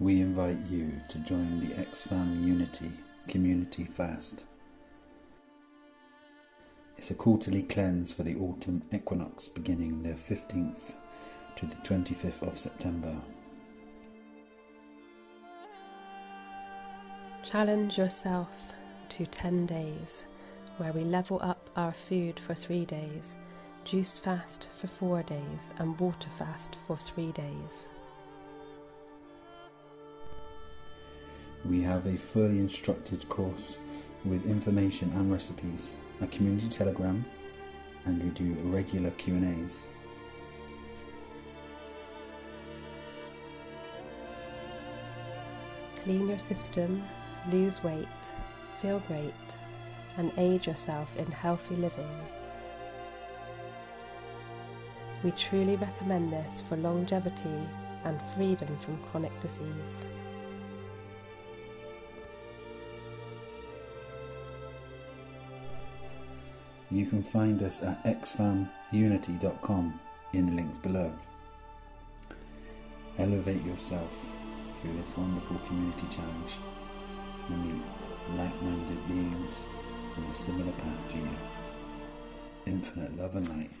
we invite you to join the X-Fam Unity Community Fast. It's a quarterly cleanse for the autumn equinox beginning the 15th to the 25th of September. Challenge yourself to 10 days where we level up our food for 3 days, juice fast for 4 days and water fast for 3 days. We have a fully instructed course with information and recipes, a community telegram, and we do regular Q&As. Clean your system, lose weight, feel great, and aid yourself in healthy living. We truly recommend this for longevity and freedom from chronic disease. You can find us at xfamunity.com in the links below. Elevate yourself through this wonderful community challenge and meet like-minded beings on a similar path to you. Infinite love and light.